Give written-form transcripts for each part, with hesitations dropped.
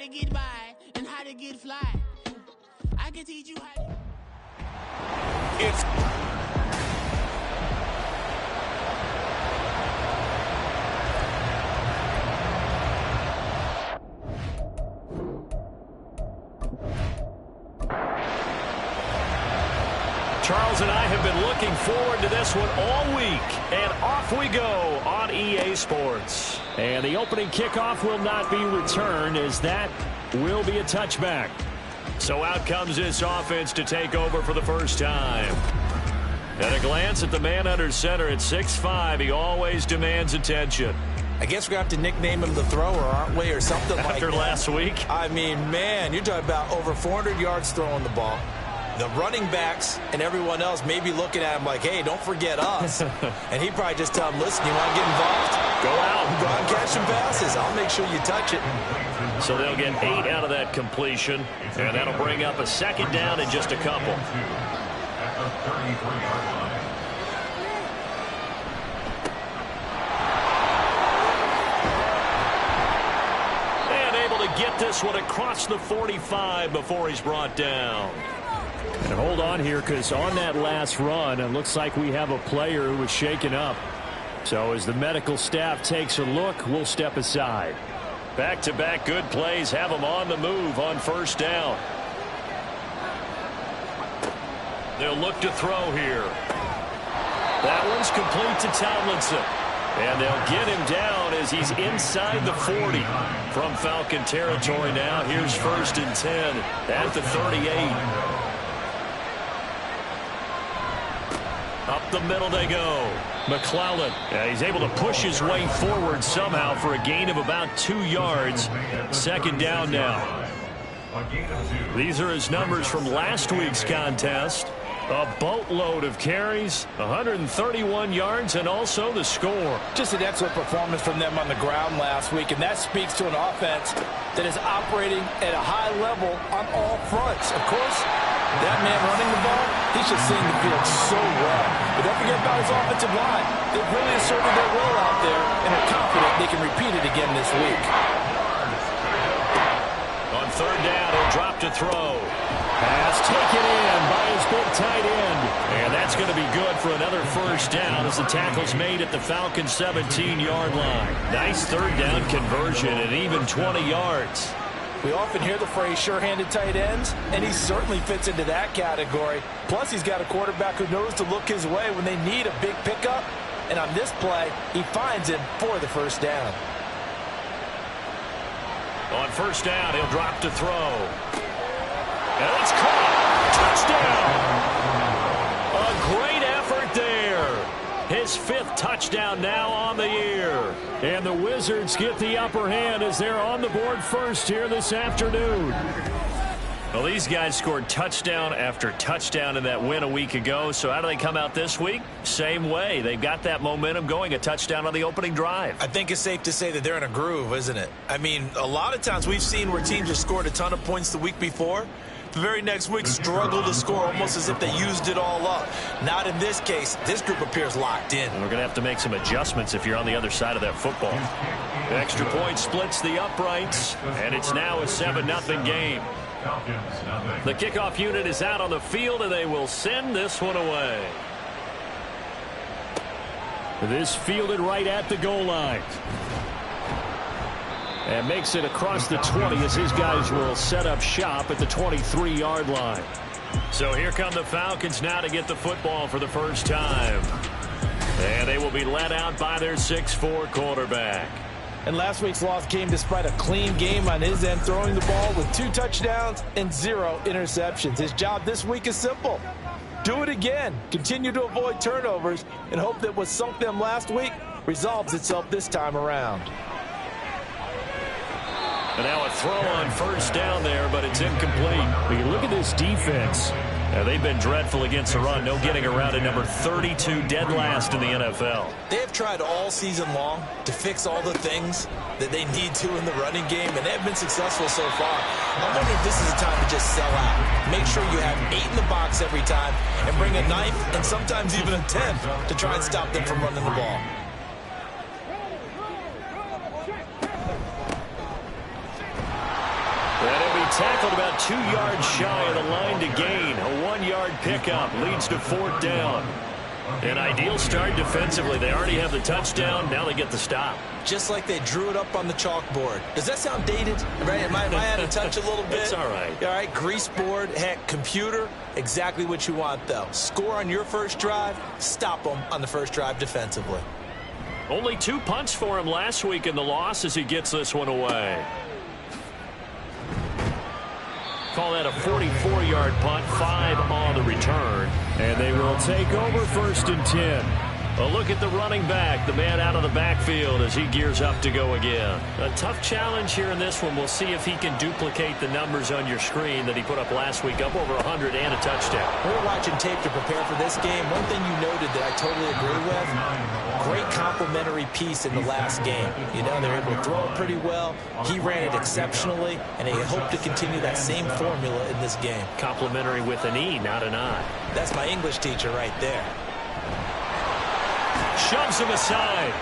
to get by and how to get fly. I can teach you how to... It's... Charles and I have been looking forward to this one all week, and off we go on EA Sports. And the opening kickoff will not be returned, as that will be a touchback. So out comes this offense to take over for the first time. At a glance at the man under center at 6'5", he always demands attention. I guess we're going to have to nickname him the thrower, aren't we, or something like that. After last week? I mean, man, you're talking about over 400 yards throwing the ball. The running backs and everyone else may be looking at him like, hey, don't forget us. And he probably just tell them, listen, you want to get involved? Go out and catch some passes. I'll make sure you touch it. So they'll get 8 out of that completion, and that'll bring up a second down in just a couple. And able to get this one across the 45 before he's brought down. And hold on here, because on that last run, it looks like we have a player who was shaken up. So as the medical staff takes a look, we'll step aside. Back-to-back good plays have them on the move on first down. They'll look to throw here. That one's complete to Tomlinson. And they'll get him down as he's inside the 40 from Falcon territory now. Here's 1st and 10 at the 38. Up the middle they go. McClellan, he's able to push his way forward somehow for a gain of about 2 yards. Second down now. These are his numbers from last week's contest. A boatload of carries, 131 yards, and also the score. Just an excellent performance from them on the ground last week, and that speaks to an offense that is operating at a high level on all fronts. Of course, that man running the ball, he's just seeing the field so well. But don't forget about his offensive line. They've really asserted their role out there and are confident they can repeat it again this week. On third down, he'll drop to throw. Pass taken in by his big tight end. And that's going to be good for another first down as the tackle's made at the Falcons' 17-yard line. Nice third down conversion and even 20 yards. We often hear the phrase sure-handed tight ends, and he certainly fits into that category. Plus, he's got a quarterback who knows to look his way when they need a big pickup. And on this play, he finds him for the first down. On first down, he'll drop to throw. And it's caught. Touchdown. A great effort there. His 5th touchdown now on the year. And the Wizards get the upper hand as they're on the board first here this afternoon. Well, these guys scored touchdown after touchdown in that win a week ago. So how do they come out this week? Same way. They've got that momentum going, a touchdown on the opening drive. I think it's safe to say that they're in a groove, isn't it? I mean, a lot of times we've seen where teams have scored a ton of points the week before. The very next week struggle to score almost as if they used it all up. Not in this case. This group appears locked in. And we're going to have to make some adjustments if you're on the other side of that football. The extra point splits the uprights, and it's now a 7-0 game. The kickoff unit is out on the field, and they will send this one away. This fielded right at the goal line. And makes it across the 20 as his guys will set up shop at the 23-yard line. So here come the Falcons now to get the football for the first time. And they will be led out by their 6'4" quarterback. And last week's loss came despite a clean game on his end, throwing the ball with 2 touchdowns and 0 interceptions. His job this week is simple. Do it again. Continue to avoid turnovers and hope that what sunk them last week resolves itself this time around. And now a throw on first down there, but it's incomplete. When you look at this defense, they've been dreadful against the run. No getting around at number 32, dead last in the NFL. They have tried all season long to fix all the things that they need to in the running game, and they have been successful so far. I'm wondering if this is a time to just sell out. Make sure you have 8 in the box every time and bring a 9th and sometimes even a 10th to try and stop them from running the ball. tackled about 2 yards shy of the line to gain. A 1-yard pickup leads to 4th down. An ideal start defensively. They already have the touchdown. Now they get the stop. Just like they drew it up on the chalkboard. Does that sound dated? Right? Am I out of touch a little bit? It's all right. All right, grease board, heck, computer, exactly what you want, though. Score on your first drive, stop them on the first drive defensively. Only 2 punts for him last week in the loss as he gets this one away. Call that a 44-yard punt, 5 on the return. And they will take over 1st and 10. A look at the running back, the man out of the backfield as he gears up to go again. A tough challenge here in this one. We'll see if he can duplicate the numbers on your screen that he put up last week, up over 100 and a touchdown. We were watching tape to prepare for this game. One thing you noted that I totally agree with, great complimentary piece in the last game. You know, they're able to throw it pretty well. He ran it exceptionally, and they hope to continue that same formula in this game. Complimentary with an E, not an I. That's my English teacher right there. Shoves him aside.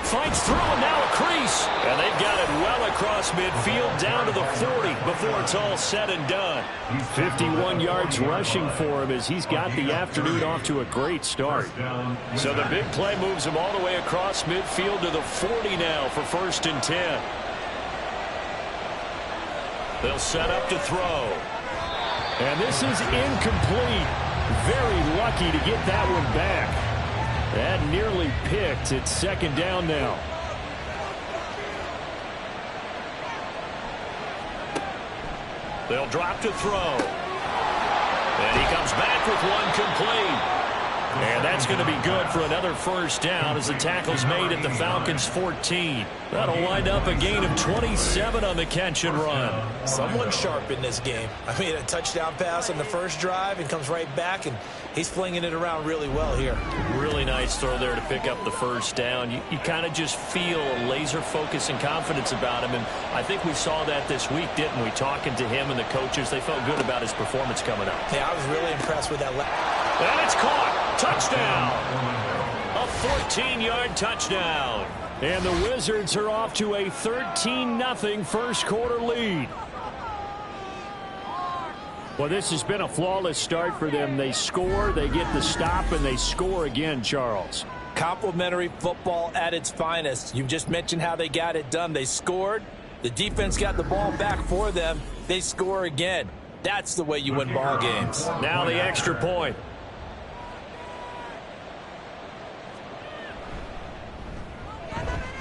Fights through and now a crease. And they've got it well across midfield down to the 40 before it's all said and done. 51 yards rushing for him as he's got the afternoon off to a great start. So the big play moves him all the way across midfield to the 40 now for 1st and 10. They'll set up to throw. And this is incomplete. Very lucky to get that one back. That nearly picked. It's 2nd down now. They'll drop to throw. And he comes back with one complete. And that's going to be good for another 1st down as the tackle's made at the Falcons' 14. That'll wind up a gain of 27 on the catch and run. Someone sharp in this game. I mean, a touchdown pass on the first drive and comes right back, and he's flinging it around really well here. Really nice throw there to pick up the 1st down. You kind of just feel a laser focus and confidence about him, and I think we saw that this week, didn't we? Talking to him and the coaches, they felt good about his performance coming up. Yeah, I was really impressed with that. And it's caught. Touchdown. A 14-yard touchdown. And the Wizards are off to a 13-0 first quarter lead. Well, this has been a flawless start for them. They score, they get the stop, and they score again, Charles. Complimentary football at its finest. You just mentioned how they got it done. They scored. The defense got the ball back for them. They score again. That's the way you win ball games. Now the extra point.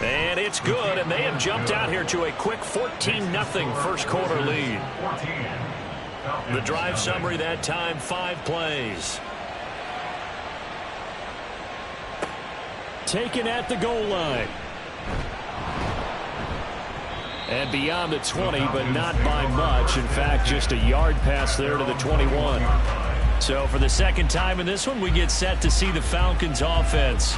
And it's good, and they have jumped out here to a quick 14-0 first quarter lead. The drive summary that time, 5 plays. Taken at the goal line. And beyond the 20, but not by much. In fact, just a yard pass there to the 21. So for the 2nd time in this one, we get set to see the Falcons offense.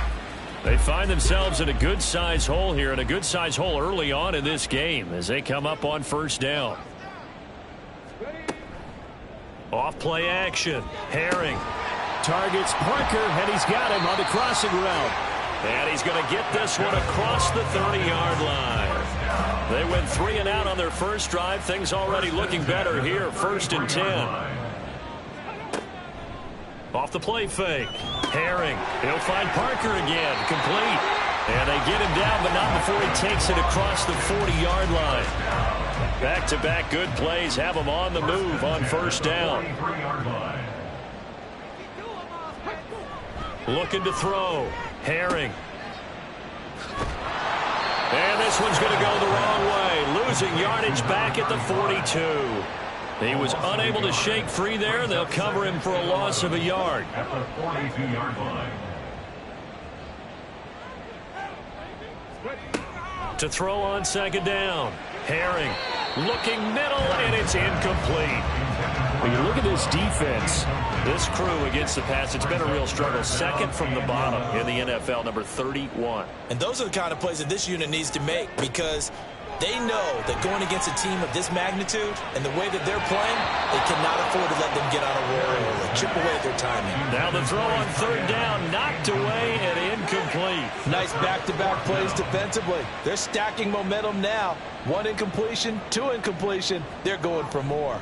They find themselves in a good-sized hole here, and a good-sized hole early on in this game as they come up on 1st down. Off-play action. Herring targets Parker, and he's got him on the crossing route. And he's going to get this one across the 30-yard line. They went 3 and out on their first drive. Things already looking better here. 1st and 10. Off the play fake. Herring. He'll find Parker again. Complete. And they get him down, but not before he takes it across the 40-yard line. Back-to-back good plays have him on the move on 1st down. Looking to throw. Herring. And this one's going to go the wrong way. Losing yardage back at the 42. He was unable to shake free there. They'll cover him for a loss of a yard. At the 42-yard line. To throw on 2nd down. Herring looking middle, and it's incomplete. When you look at this defense, this crew against the pass, it's been a real struggle. 2nd from the bottom in the NFL, number 31. And those are the kind of plays that this unit needs to make, because They know that going against a team of this magnitude and the way that they're playing, they cannot afford to let them get on a roll or chip away at their timing. Now the throw on third down, knocked away and incomplete. Nice back-to-back plays defensively. They're stacking momentum now. 1 incompletion, 2 incompletion. They're going for more.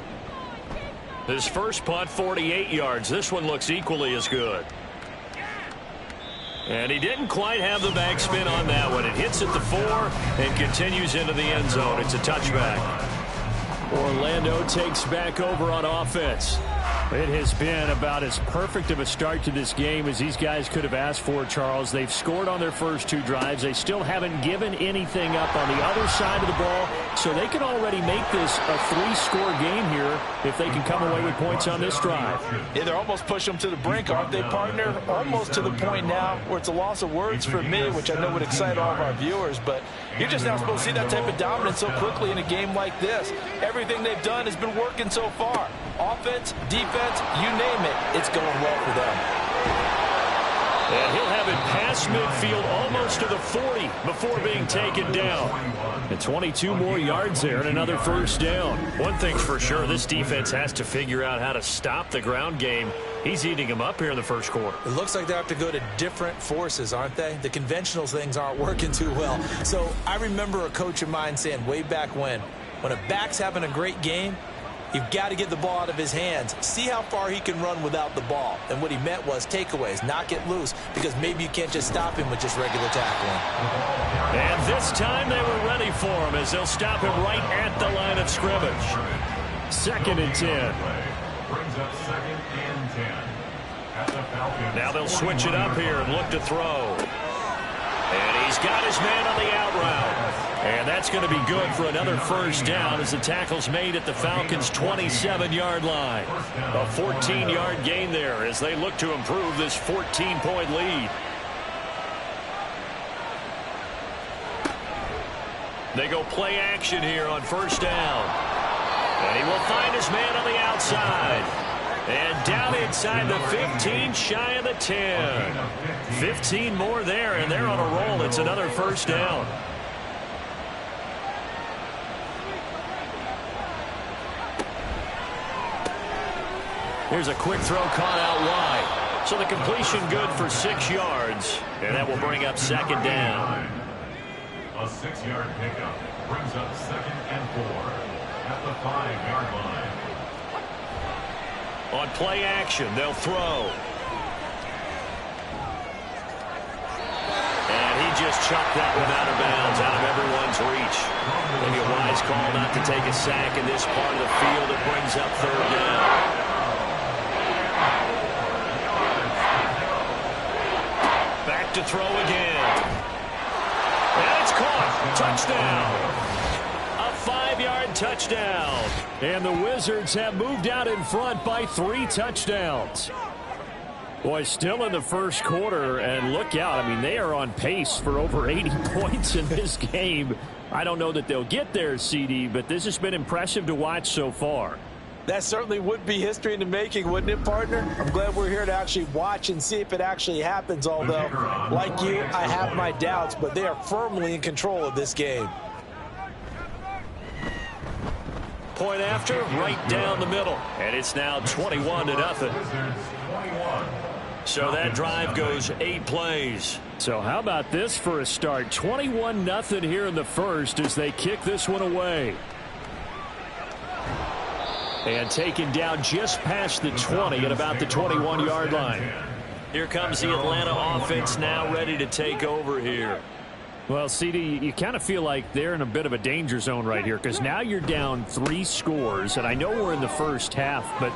His first punt, 48 yards. This one looks equally as good. And he didn't quite have the backspin on that one. It hits at the 4 and continues into the end zone. It's a touchback. Orlando takes back over on offense. It has been about as perfect of a start to this game as these guys could have asked for, Charles. They've scored on their first 2 drives. They still haven't given anything up on the other side of the ball, so they can already make this a 3-score game here if they can come away with points on this drive. Yeah, they're almost pushing them to the brink, aren't they, partner? Almost to the point now where it's a loss of words for me, which I know would excite all of our viewers, but you're just not supposed to see that type of dominance so quickly in a game like this. Everything they've done has been working so far. Offense, defense, you name it, it's going well for them. And he'll have it past midfield almost to the 40 before being taken down. And 22 more yards there and another first down. One thing's for sure, this defense has to figure out how to stop the ground game. He's eating them up here in the first quarter. It looks like they have to go to different forces, aren't they? The conventional things aren't working too well. So I remember a coach of mine saying way back when a back's having a great game, you've got to get the ball out of his hands. See how far he can run without the ball. And what he meant was takeaways, not get loose, because maybe you can't just stop him with just regular tackling. And this time they were ready for him as they'll stop him right at the line of scrimmage. 2nd and 10. Brings up 2nd and 10. At the Falcons. Now they'll switch it up here and look to throw. And he's got his man on the out route. And that's going to be good for another first down as the tackle's made at the Falcons' 27-yard line. A 14-yard gain there as they look to improve this 14-point lead. They go play action here on first down. And he will find his man on the outside. And down inside the 15, shy of the 10. 15 more there, and they're on a roll. It's another first down. Here's a quick throw caught out wide. So the completion good for 6 yards, and that will bring up 2nd down. A 6-yard pickup brings up 2nd and 4 at the 5-yard line. On play action, they'll throw. And he just chucked that one out of bounds, out of everyone's reach. Maybe a wise call not to take a sack in this part of the field. It brings up 3rd down. Back to throw again. And it's caught. Touchdown. A 5-yard touchdown. And the Wizards have moved out in front by 3 touchdowns. Boy, still in the first quarter, and look out. I mean, they are on pace for over 80 points in this game. I don't know that they'll get there, CD, but this has been impressive to watch so far. That certainly would be history in the making, wouldn't it, partner? I'm glad we're here to actually watch and see if it actually happens, although, like you, I have my doubts, but they are firmly in control of this game. Point after, right down the middle. And it's now 21-0. So that drive goes 8 plays. So how about this for a start? 21-0 here in the first as they kick this one away. And taken down just past the 20 at about the 21-yard line. Here comes the Atlanta offense now ready to take over here. Well, CD, you kind of feel like they're in a bit of a danger zone right here because now you're down 3 scores, and I know we're in the first half, but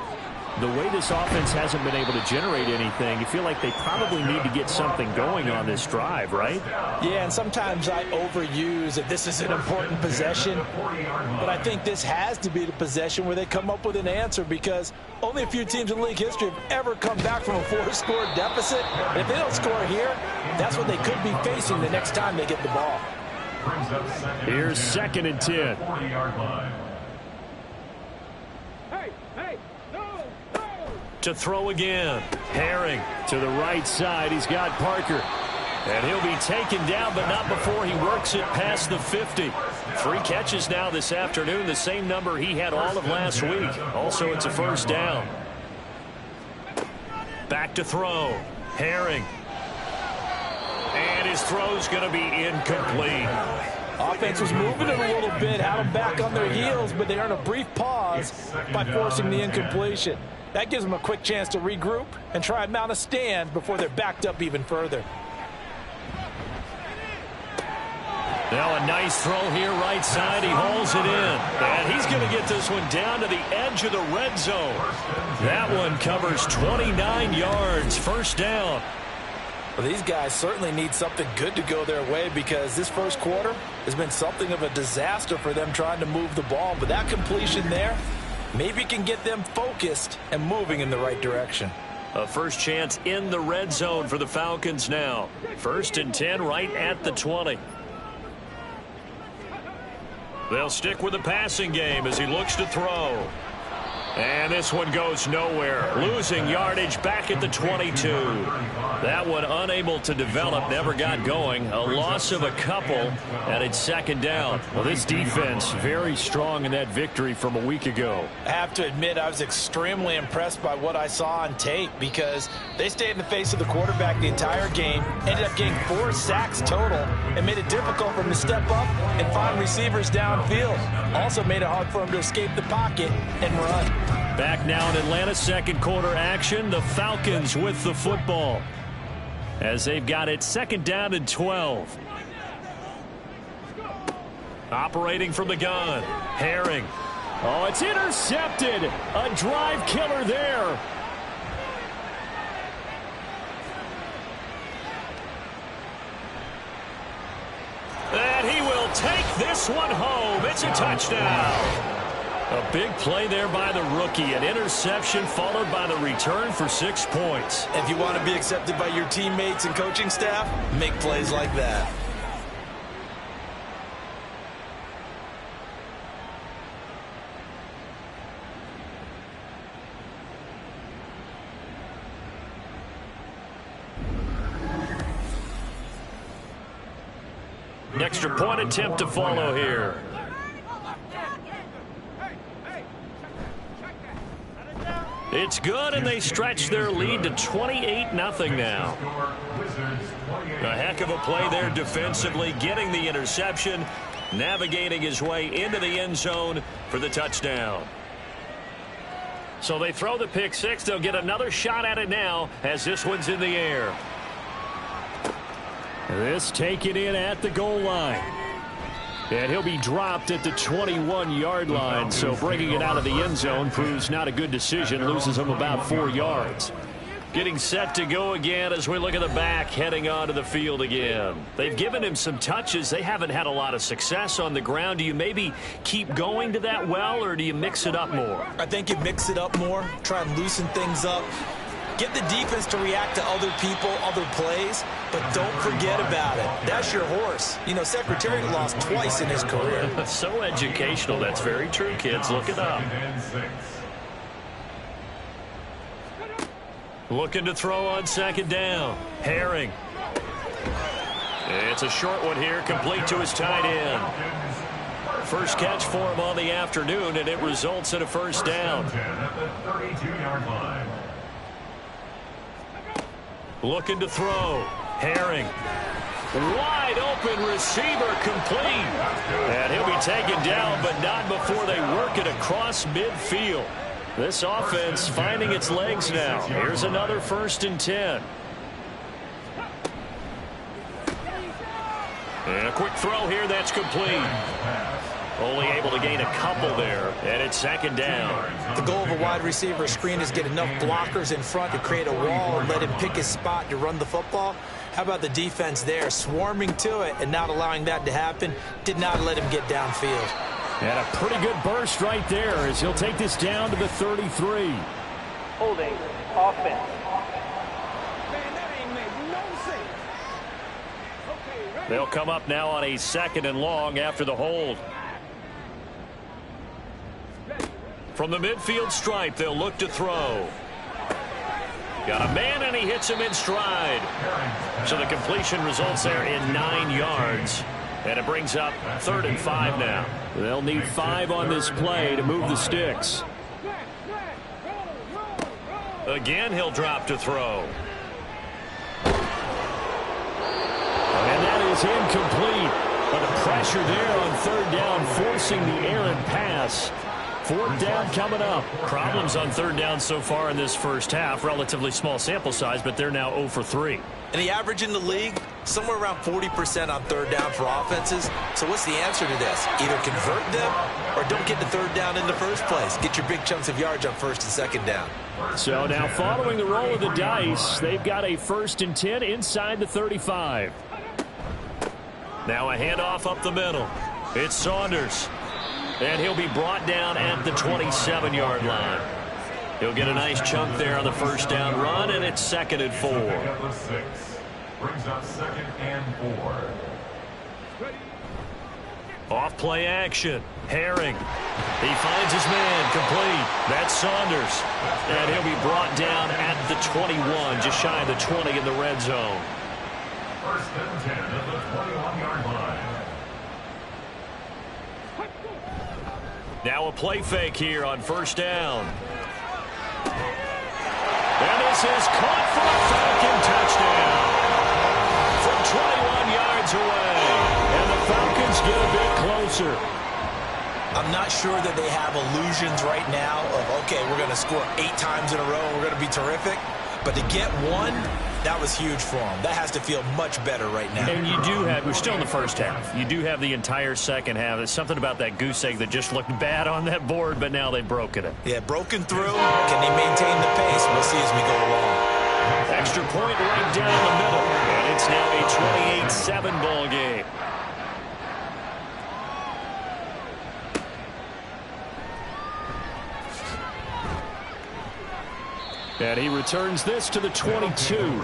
the way this offense hasn't been able to generate anything, you feel like they probably need to get something going on this drive, right? Yeah, and sometimes I overuse if this is an important possession, but I think this has to be the possession where they come up with an answer because only a few teams in league history have ever come back from a 4-score deficit. And if they don't score here, that's what they could be facing the next time they get the ball. Here's 2nd and 10. To throw again. Herring to the right side. He's got Parker. And he'll be taken down, but not before he works it past the 50. 3 catches now this afternoon, the same number he had all of last week. Also, it's a first down. Back to throw. Herring. And his throw's going to be incomplete. Offense was moving it a little bit, had them back on their heels, but they earned a brief pause by forcing the incompletion. That gives them a quick chance to regroup and try and mount a stand before they're backed up even further. Now a nice throw here right side. He hauls it in. And he's going to get this one down to the edge of the red zone. That one covers 29 yards. First down. Well, these guys certainly need something good to go their way because this first quarter has been something of a disaster for them trying to move the ball. But that completion there maybe can get them focused and moving in the right direction. A first chance in the red zone for the Falcons now. 1st and 10 right at the 20. They'll stick with the passing game as he looks to throw. And this one goes nowhere. Losing yardage back at the 22. That one unable to develop, never got going. A loss of a couple, and it's 2nd down. Well, this defense very strong in that victory from a week ago. I have to admit I was extremely impressed by what I saw on tape because they stayed in the face of the quarterback the entire game, ended up getting 4 sacks total, and made it difficult for him to step up and find receivers downfield. Also made it hard for him to escape the pocket and run. Back now in Atlanta, second quarter action. The Falcons with the football as they've got it 2nd down and 12. Operating from the gun. Herring. Oh, it's intercepted. A drive killer there. And he will take this one home. It's a touchdown. A big play there by the rookie. An interception followed by the return for 6 points. If you want to be accepted by your teammates and coaching staff, make plays like that. An extra point attempt to follow here. It's good, and they stretch their lead to 28-0 now. A heck of a play there defensively, getting the interception, navigating his way into the end zone for the touchdown. So they throw the pick six. They'll get another shot at it now as this one's in the air. This taken in at the goal line. And he'll be dropped at the 21-yard line, so bringing it out of the end zone proves not a good decision. Loses him about 4 yards. Getting set to go again as we look at the back, heading onto the field again. They've given him some touches. They haven't had a lot of success on the ground. Do you maybe keep going to that well, or do you mix it up more? I think you mix it up more, try and loosen things up. Get the defense to react to other people, other plays, but don't forget about it. That's your horse. You know, Secretariat lost twice in his career. So educational. That's very true, kids. Look it up. Looking to throw on 2nd down. Herring. It's a short one here, complete to his tight end. First catch for him on the afternoon, and it results in a first down. Looking to throw. Herring. Wide open receiver complete. And he'll be taken down, but not before they work it across midfield. This offense finding its legs now. Here's another 1st and 10. And a quick throw here that's complete. Only able to gain a couple there, and it's 2nd down. The goal of a wide receiver screen is get enough blockers in front to create a wall and let him pick his spot to run the football. How about the defense there, swarming to it and not allowing that to happen? Did not let him get downfield. And a pretty good burst right there as he'll take this down to the 33. Holding offense. They'll come up now on a 2nd and long after the hold. From the midfield stripe, they'll look to throw. Got a man, and he hits him in stride. So the completion results there in 9 yards. And it brings up 3rd and 5 now. They'll need 5 on this play to move the sticks. Again, he'll drop to throw. And that is incomplete. But the pressure there on 3rd down, forcing the errant pass. 4th down coming up. Problems on 3rd down so far in this first half. Relatively small sample size, but they're now 0 for 3. And the average in the league, somewhere around 40% on 3rd down for offenses. So what's the answer to this? Either convert them or don't get the 3rd down in the first place. Get your big chunks of yards on 1st and 2nd down. So now following the roll of the dice, they've got a 1st and 10 inside the 35. Now a handoff up the middle. It's Saunders. And he'll be brought down at the 27-yard line. He'll get a nice chunk there on the 1st down run, and it's 2nd and 4. Brings up 2nd and 4. Off play action. Herring. He finds his man complete. That's Saunders. And he'll be brought down at the 21, just shy of the 20 in the red zone. 1st and 10 at the 21-yard line. Now a play fake here on 1st down. And this is caught for a Falcon touchdown. From 21 yards away. And the Falcons get a bit closer. I'm not sure that they have illusions right now of, okay, we're going to score 8 times in a row. We're going to be terrific. But to get one, that was huge for them. That has to feel much better right now. And you do have, we're still in the first half. You do have the entire second half. There's something about that goose egg that just looked bad on that board, but now they've broken it. Yeah, broken through. Can they maintain the pace? We'll see as we go along. Extra point right down the middle. And it's now a 28-7 ball game. And he returns this to the 22.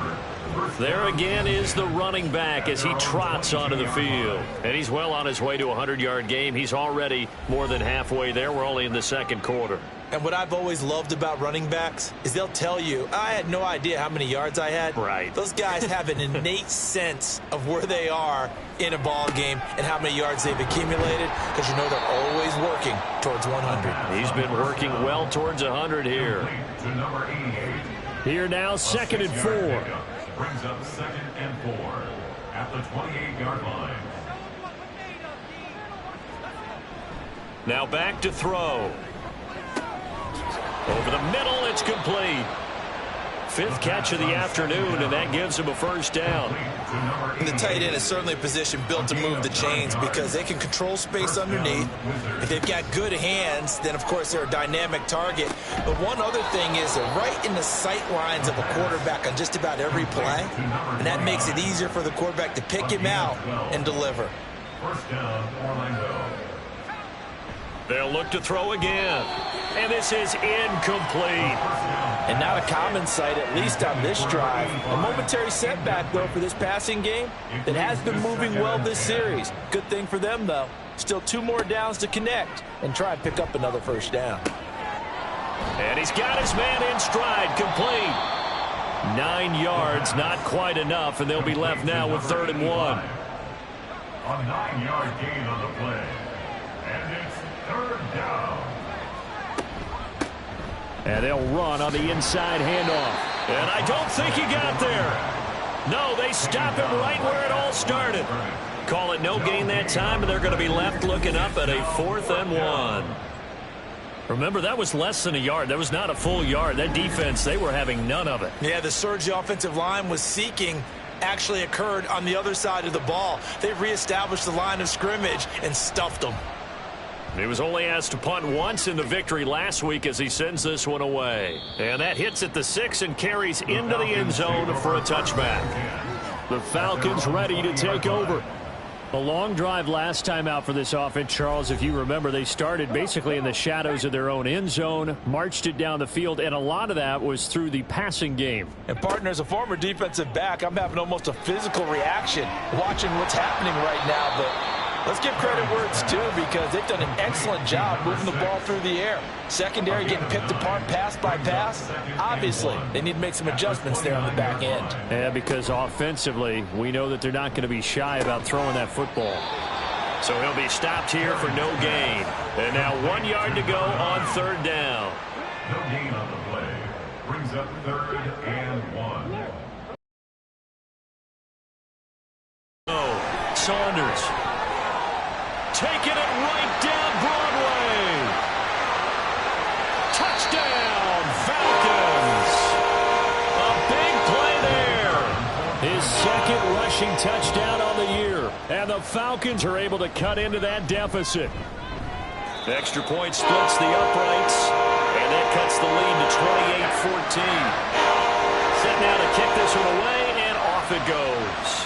There again is the running back as he trots onto the field. And he's well on his way to a 100-yard game. He's already more than halfway there. We're only in the 2nd quarter. And what I've always loved about running backs is they'll tell you, I had no idea how many yards I had. Right. Those guys have an innate sense of where they are in a ball game and how many yards they've accumulated, because you know they're always working towards 100. He's been working well towards 100 here. To number 88. Here now, 2nd and 4. Brings up 2nd and 4 at the 28-yard line. Now back to throw. Over the middle, it's complete. 5th catch of the afternoon, and that gives him a 1st down. And the tight end is certainly a position built to move the chains because they can control space underneath. If they've got good hands, then, of course, they're a dynamic target. But one other thing is they're right in the sight lines of a quarterback on just about every play, and that makes it easier for the quarterback to pick him out and deliver. 1st down, Orlando. They'll look to throw again. And this is incomplete. And not a common sight, at least on this drive. A momentary setback, though, for this passing game that has been moving well this series. Good thing for them, though. Still 2 more downs to connect and try and pick up another 1st down. And he's got his man in stride, complete. 9 yards, not quite enough, and they'll be left now with 3rd and 1. A 9-yard gain on the play. And it's 3rd down. And they'll run on the inside handoff. And I don't think he got there. No, they stop him right where it all started. Call it no gain that time, and they're going to be left looking up at a 4th and 1. Remember, that was less than a yard. That was not a full yard. That defense, they were having none of it. Yeah, the surge the offensive line was seeking actually occurred on the other side of the ball. They reestablished the line of scrimmage and stuffed them. He was only asked to punt once in the victory last week as he sends this one away. And that hits at the 6 and carries into the end zone for a touchback. The Falcons ready to take over. A long drive last time out for this offense, Charles. If you remember, they started basically in the shadows of their own end zone, marched it down the field, and a lot of that was through the passing game. And, partner, as a former defensive back, I'm having almost a physical reaction watching what's happening right now. But Let's give credit where it's due because they've done an excellent job moving the ball through the air. Secondary getting picked apart pass by pass. Obviously, they need to make some adjustments there on the back end. Yeah, because offensively, we know that they're not going to be shy about throwing that football. So he'll be stopped here for no gain. And now 1 yard to go on third down. No gain on the play. Brings up 3rd and 1. Saunders taking it right down Broadway. Touchdown, Falcons. A big play there. His second rushing touchdown on the year. And the Falcons are able to cut into that deficit. The extra point splits the uprights. And that cuts the lead to 28-14. Set now to kick this one away, and off it goes.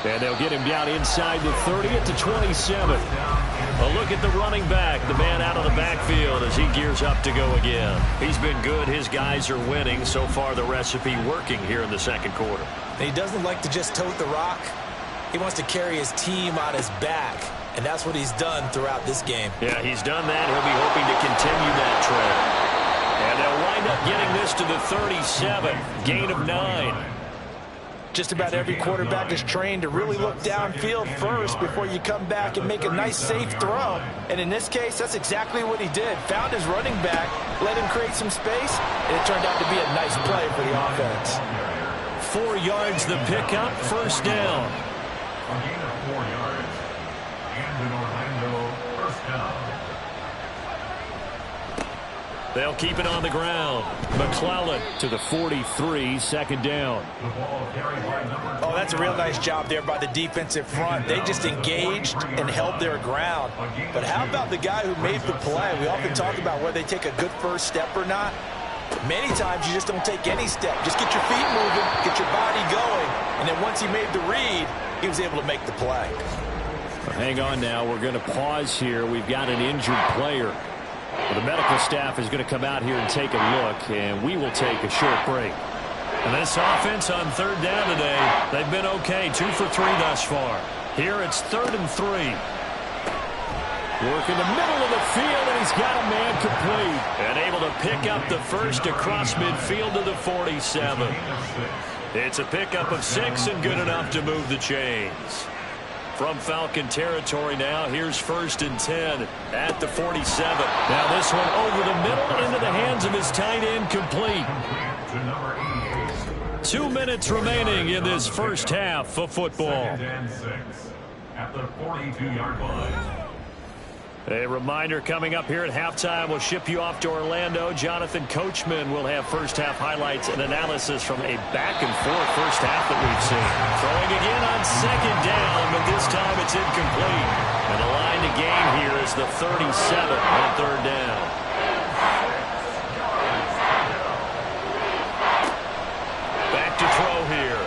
And they'll get him down inside the 30 at the 27. A look at the running back, the man out of the backfield as he gears up to go again. He's been good. His guys are winning. So far, the recipe working here in the second quarter. He doesn't like to just tote the rock. He wants to carry his team on his back, and that's what he's done throughout this game. Yeah, he's done that. He'll be hoping to continue that trend. And they'll wind up getting this to the 37. Gain of 9. Just about every quarterback is trained to really look downfield first before you come back and make a nice, safe throw. And in this case, that's exactly what he did. Found his running back, let him create some space, and it turned out to be a nice play for the offense. 4 yards the pickup, first down. A gain of 4 yards. And in Orlando, first down. They'll keep it on the ground. McClellan to the 43, second down. The ball carried by number 20. Oh, that's a real nice job there by the defensive front. They just engaged and held their ground. But how about the guy who made the play? We often talk about whether they take a good first step or not. Many times you just don't take any step. Just get your feet moving, get your body going, and then once he made the read, he was able to make the play. Hang on now. We're going to pause here. We've got an injured player. Well, the medical staff is going to come out here and take a look, and we will take a short break. And this offense on third down today, they've been okay. 2 for 3 thus far. Here it's 3rd and 3. Work in the middle of the field, and he's got a man complete. And able to pick up the first across midfield to the 47. It's a pickup of 6 and good enough to move the chains. From Falcon territory now, here's 1st and 10 at the 47. Now this one over the middle into the hands of his tight end, complete. 2 minutes remaining in this first half of football. 2nd and 6 at the 42-yard line. A reminder coming up here at halftime. We'll ship you off to Orlando. Jonathan Coachman will have first half highlights and analysis from a back-and-forth first half that we've seen. Throwing again on 2nd down, but this time it's incomplete. And the line to gain here is the 37 on 3rd down. Back to throw here.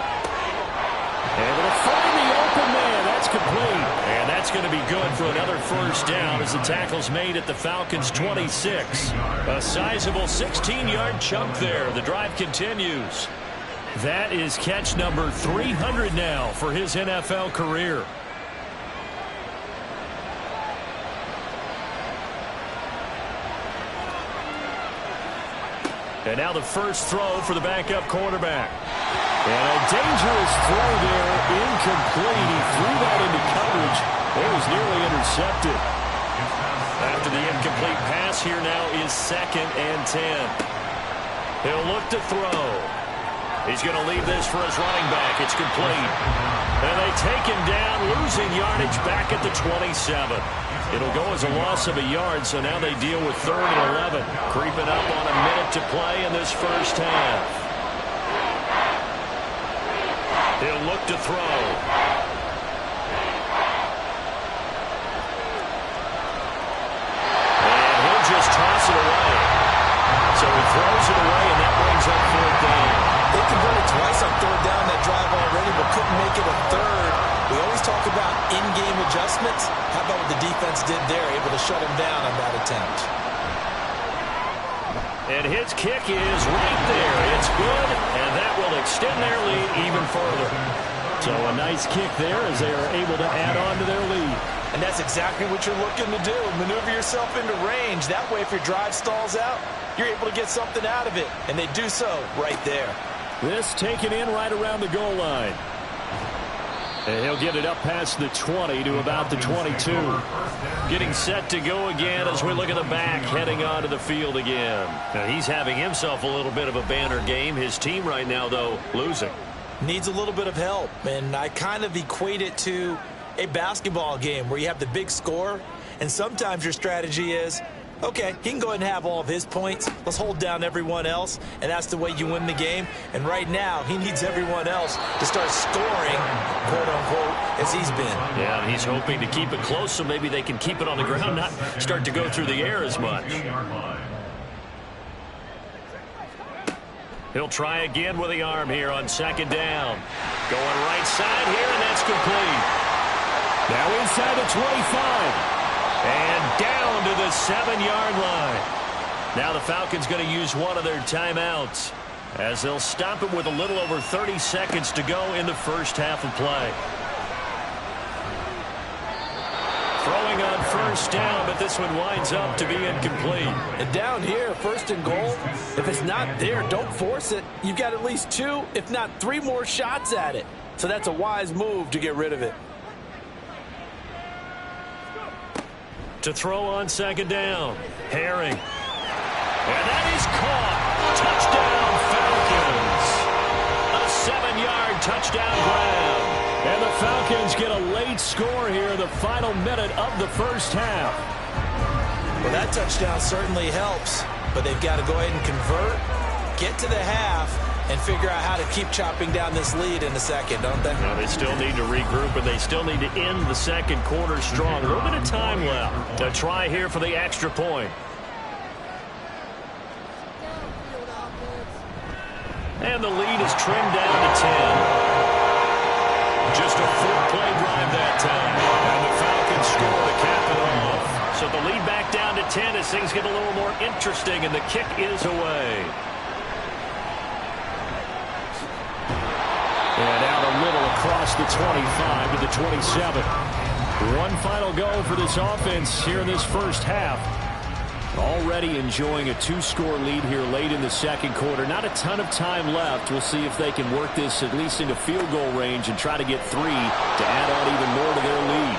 Able to find the open man. That's complete. And that's going to be good for another first down as the tackle's made at the Falcons' 26. A sizable 16-yard chunk there. The drive continues. That is catch number 300 now for his NFL career. And now the first throw for the backup quarterback. And a dangerous throw there, incomplete. He threw that into coverage. It was nearly intercepted. After the incomplete pass, here now is 2nd and 10. He'll look to throw. He's going to leave this for his running back. It's complete. And they take him down, losing yardage back at the 27. It'll go as a loss of a yard, so now they deal with 3rd and 11. Creeping up on a minute to play in this first half. He'll look to throw. And he'll just toss it away. So he throws it away, and that brings up 4th down. They converted twice on 3rd down that drive already, but couldn't make it a 3rd. We always talk about in-game adjustments. How about what the defense did there, able to shut him down on that attempt? And his kick is right there. It's good, and that even further. So a nice kick there as they are able to add on to their lead. And that's exactly what you're looking to do. Maneuver yourself into range. That way, if your drive stalls out, you're able to get something out of it. And they do so right there. This taken in right around the goal line. And he'll get it up past the 20 to about the 22. Getting set to go again as we look at the back heading onto the field again. Now he's having himself a little bit of a banner game. His team right now, though, losing. Needs a little bit of help. And I kind of equate it to a basketball game where you have the big score. And sometimes your strategy is, okay, he can go ahead and have all of his points. Let's hold down everyone else, and that's the way you win the game. And right now, he needs everyone else to start scoring, quote-unquote, as he's been. Yeah, and he's hoping to keep it close so maybe they can keep it on the ground, not start to go through the air as much. He'll try again with the arm here on second down. Going right side here, and that's complete. Now inside the 25. And down to the 7-yard line. Now the Falcons going to use one of their timeouts as they'll stop it with a little over 30 seconds to go in the first half of play. Throwing on first down, but this one winds up to be incomplete. And down here, first and goal, if it's not there, don't force it. You've got at least 2, if not 3 more shots at it. So that's a wise move to get rid of it. To throw on second down. Herring. And that is caught. Touchdown, Falcons. A 7-yard touchdown grab. And the Falcons get a late score here in the final minute of the first half. Well, that touchdown certainly helps, but they've got to go ahead and convert, get to the half, and figure out how to keep chopping down this lead in the second, don't they? Now they still need to regroup, and they still need to end the second quarter strong. A little bit of time left to try here for the extra point. And the lead is trimmed down to 10. Just a 4-play drive that time. And the Falcons score to cap it off. So the lead back down to 10 as things get a little more interesting, and the kick is away. And out a little across the 25 to the 27. One final go for this offense here in this first half. Already enjoying a 2-score lead here late in the second quarter. Not a ton of time left. We'll see if they can work this at least into field goal range and try to get 3 to add on even more to their lead.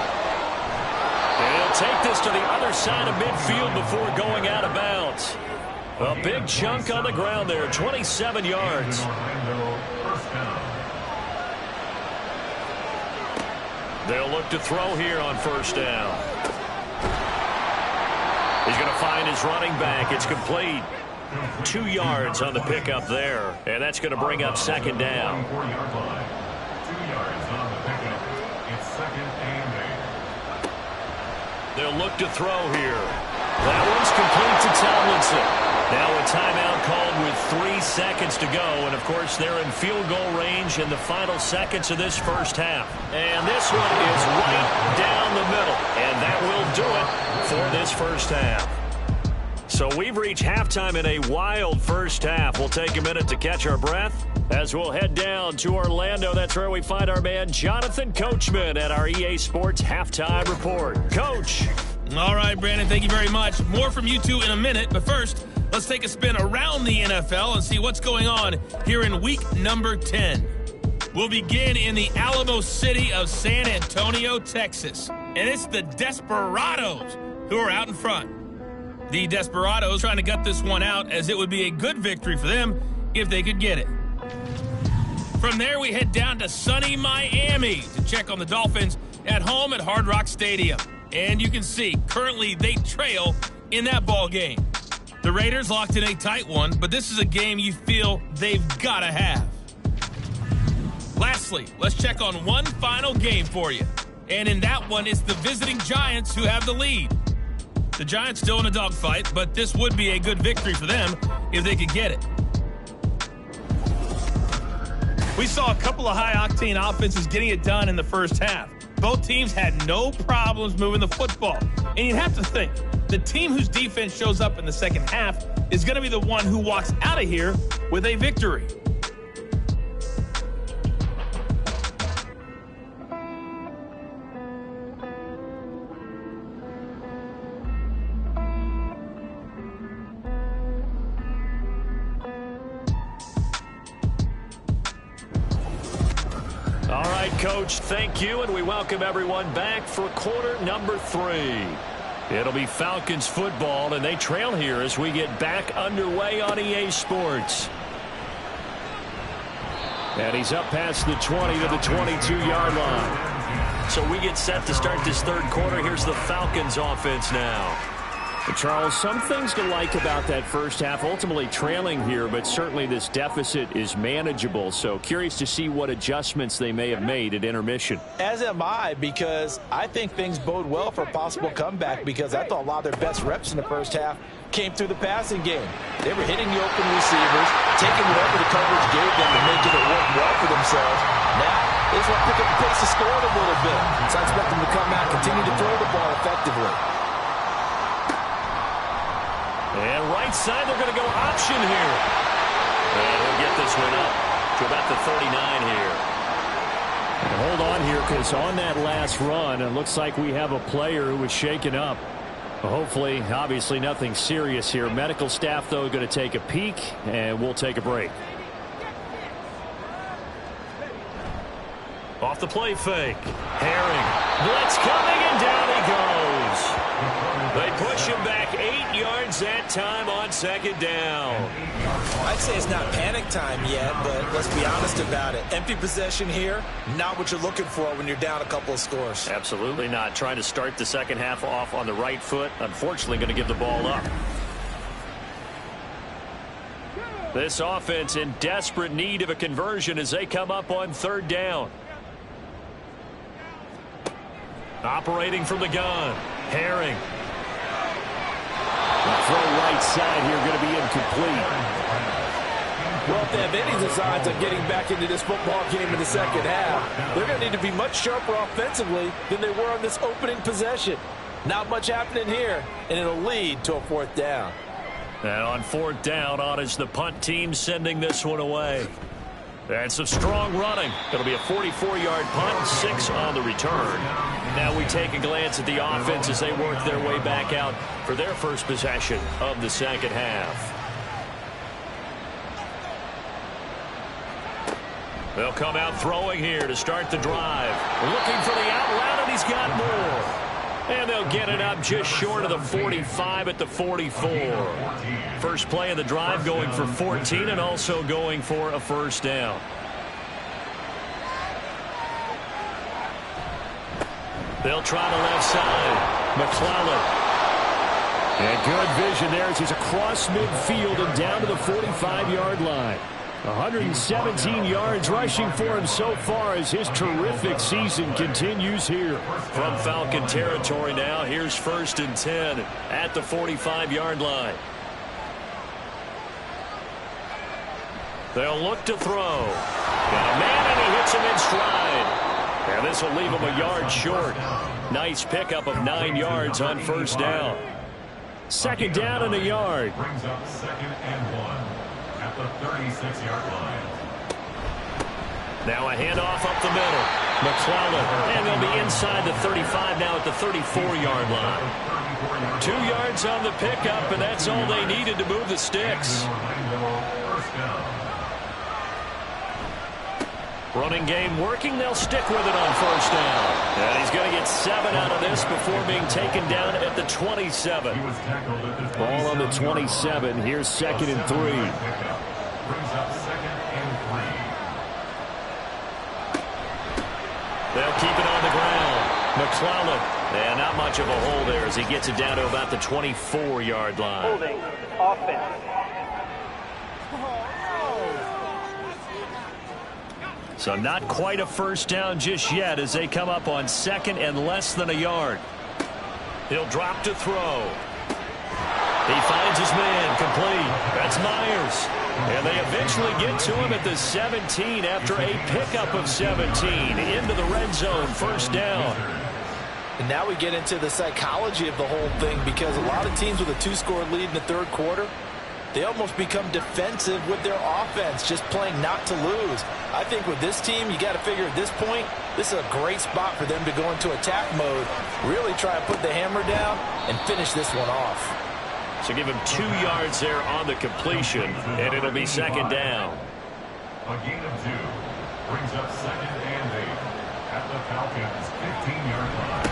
And he'll take this to the other side of midfield before going out of bounds. A big chunk on the ground there, 27 yards. They'll look to throw here on first down. He's going to find his running back. It's complete. 2 yards on the pickup there. And that's going to bring up second down. 4-yard line. 2 yards on the pickup. It's second and 8. They'll look to throw here. That one's complete to Tomlinson. Now a timeout called with 3 seconds to go. And, of course, they're in field goal range in the final seconds of this first half. And this one is right down the middle. And that will do it for this first half. So we've reached halftime in a wild first half. We'll take a minute to catch our breath as we'll head down to Orlando. That's where we find our man Jonathan Coachman at our EA Sports Halftime Report. Coach. All right, Brandon, thank you very much. More from you two in a minute, but first, let's take a spin around the NFL and see what's going on here in week number 10. We'll begin in the Alamo City of San Antonio, Texas. And it's the Desperados who are out in front. The Desperados trying to gut this one out, as it would be a good victory for them if they could get it. From there, we head down to sunny Miami to check on the Dolphins at home at Hard Rock Stadium. And you can see, currently they trail in that ball game. The Raiders locked in a tight one, but this is a game you feel they've got to have. Lastly, let's check on one final game for you. And in that one, it's the visiting Giants who have the lead. The Giants still in a dogfight, but this would be a good victory for them if they could get it. We saw a couple of high-octane offenses getting it done in the first half. Both teams had no problems moving the football. And you'd have to think, the team whose defense shows up in the second half is going to be the one who walks out of here with a victory. right, Coach. Thank you, and we welcome everyone back for quarter number 3. It'll be Falcons football, and they trail here as we get back underway on EA Sports. And he's up past the 20 to the 22-yard line. So we get set to start this third quarter. Here's the Falcons offense now. Charles, some things to like about that first half, ultimately trailing here, but certainly this deficit is manageable. So curious to see what adjustments they may have made at intermission. As am I, because I think things bode well for a possible comeback, because I thought a lot of their best reps in the first half came through the passing game. They were hitting the open receivers, taking whatever the coverage gave them and making it work well for themselves. Now, they just want to pick up the pace of scoring a little bit. So I expect them to come out and continue to throw the ball effectively. And right side, they're going to go option here. And he'll get this one up to about the 39 here. And hold on here, because on that last run, it looks like we have a player who was shaken up. Hopefully, obviously nothing serious here. Medical staff, though, going to take a peek, and we'll take a break. Off the play fake. Herring. Blitz coming, and down he goes. They push him back 8 yards that time on second down. I'd say it's not panic time yet, but let's be honest about it. Empty possession here, not what you're looking for when you're down a couple of scores. Absolutely not. Trying to start the second half off on the right foot. Unfortunately, going to give the ball up. This offense in desperate need of a conversion as they come up on third down. Operating from the gun. Herring. The throw right side here going to be incomplete. Well, if they have any designs of getting back into this football game in the second half, they're going to need to be much sharper offensively than they were on this opening possession. Not much happening here, and it'll lead to a fourth down. And on fourth down, on is the punt team sending this one away. And some strong running. It'll be a 44-yard punt, 6 on the return. Now we take a glance at the offense as they work their way back out for their first possession of the second half. They'll come out throwing here to start the drive. Looking for the out route, and he's got more. And they'll get it up just short of the 45 at the 44. First play of the drive going for 14 and also going for a first down. They'll try the left side. McClellan. And good vision there as he's across midfield and down to the 45-yard line. 117 yards rushing for him so far as his terrific season continues here. From Falcon territory now, here's 1st and 10 at the 45-yard line. They'll look to throw. Got a man, and he hits him in stride. And this will leave him a yard short. Nice pickup of 9 yards on first down. Second down and a yard. Brings up 2nd and 1 at the 36-yard line. Now a handoff up the middle. McClellan. And they'll be inside the 35 now at the 34-yard line. 2 yards on the pickup, and that's all they needed to move the sticks. First down. Running game working. They'll stick with it on first down. And he's going to get 7 out of this before being taken down at the 27. Ball on the 27. Here's 2nd and 3. Brings up 2nd and 3. They'll keep it on the ground. McClellan. And not much of a hole there as he gets it down to about the 24-yard line. Holding offense. So not quite a first down just yet as they come up on 2nd and less than a yard. He'll drop to throw. He finds his man complete. That's Myers. And they eventually get to him at the 17 after a pickup of 17 into the red zone. First down. And now we get into the psychology of the whole thing, because a lot of teams with a 2-score lead in the third quarter, they almost become defensive with their offense, just playing not to lose. I think with this team, you got to figure at this point, this is a great spot for them to go into attack mode, really try and put the hammer down and finish this one off. So give him 2 yards there on the completion, and it'll be 2nd down. A gain of 2 brings up 2nd and 8. at the Falcons' 15-yard line.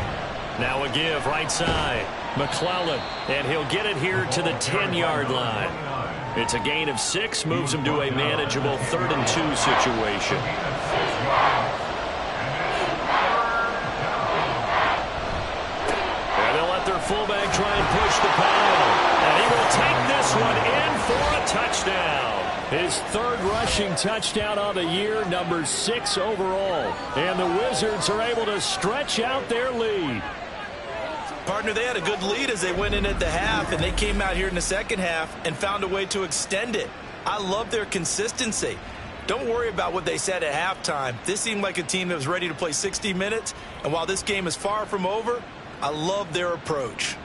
Now a give right side. McClellan, and he'll get it here to the 10-yard line. It's a gain of 6, moves him to a manageable 3rd and 2 situation. And they'll let their fullback try and push the pile. And he will take this one in for a touchdown. His 3rd rushing touchdown on the year, number 6 overall. And the Wizards are able to stretch out their lead. Partner, they had a good lead as they went in at the half, and they came out here in the second half and found a way to extend it. I love their consistency. Don't worry about what they said at halftime. This seemed like a team that was ready to play 60 minutes, and while this game is far from over, I love their approach.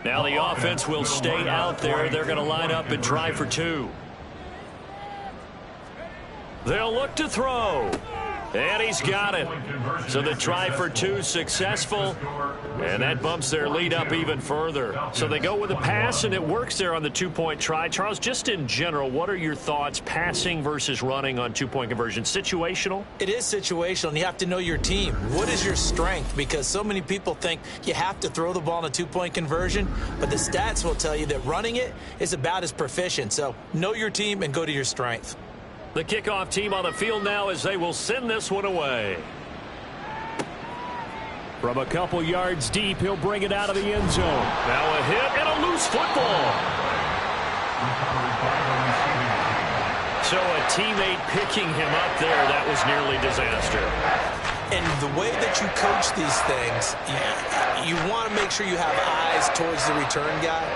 Now the offense will stay out there. They're going to line up and try for 2. They'll look to throw. And he's got it. So the try for 2 successful. And that bumps their lead up even further. So they go with a pass, and it works there on the 2-point try. Charles, just in general, what are your thoughts passing versus running on 2-point conversion? Situational? It is situational, and you have to know your team. What is your strength? Because so many people think you have to throw the ball in a 2-point conversion, but the stats will tell you that running it is about as proficient. So know your team and go to your strength. The kickoff team on the field now as they will send this one away. From a couple yards deep, he'll bring it out of the end zone. Now a hit and a loose football. So a teammate picking him up there, that was nearly disaster. And the way that you coach these things, you want to make sure you have eyes towards the return guy,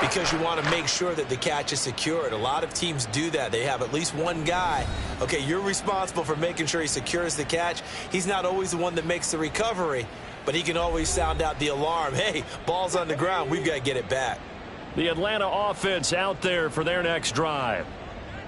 because you want to make sure that the catch is secured. A lot of teams do that. They have at least one guy. Okay, you're responsible for making sure he secures the catch. He's not always the one that makes the recovery, but he can always sound out the alarm. Hey, ball's on the ground. We've got to get it back. The Atlanta offense out there for their next drive.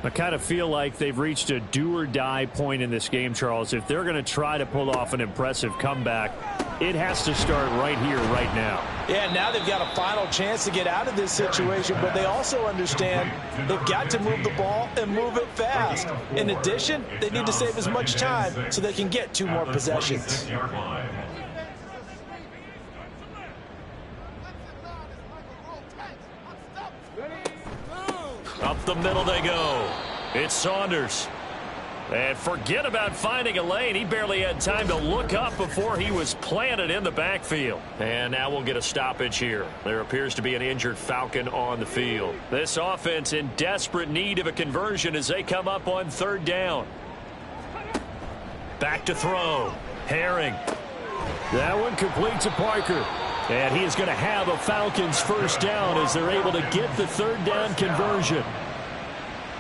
I kind of feel like they've reached a do-or-die point in this game, Charles. If they're going to try to pull off an impressive comeback, it has to start right here, right now. Yeah, now they've got a final chance to get out of this situation, but they also understand they've got to move the ball and move it fast. In addition, they need to save as much time so they can get 2 more possessions. Up the middle they go. It's Saunders. And forget about finding a lane. He barely had time to look up before he was planted in the backfield. And now we'll get a stoppage here. There appears to be an injured Falcon on the field. This offense in desperate need of a conversion as they come up on 3rd down. Back to throw. Herring. That one complete to Parker. And he is going to have a Falcons 1st down as they're able to get the 3rd down conversion.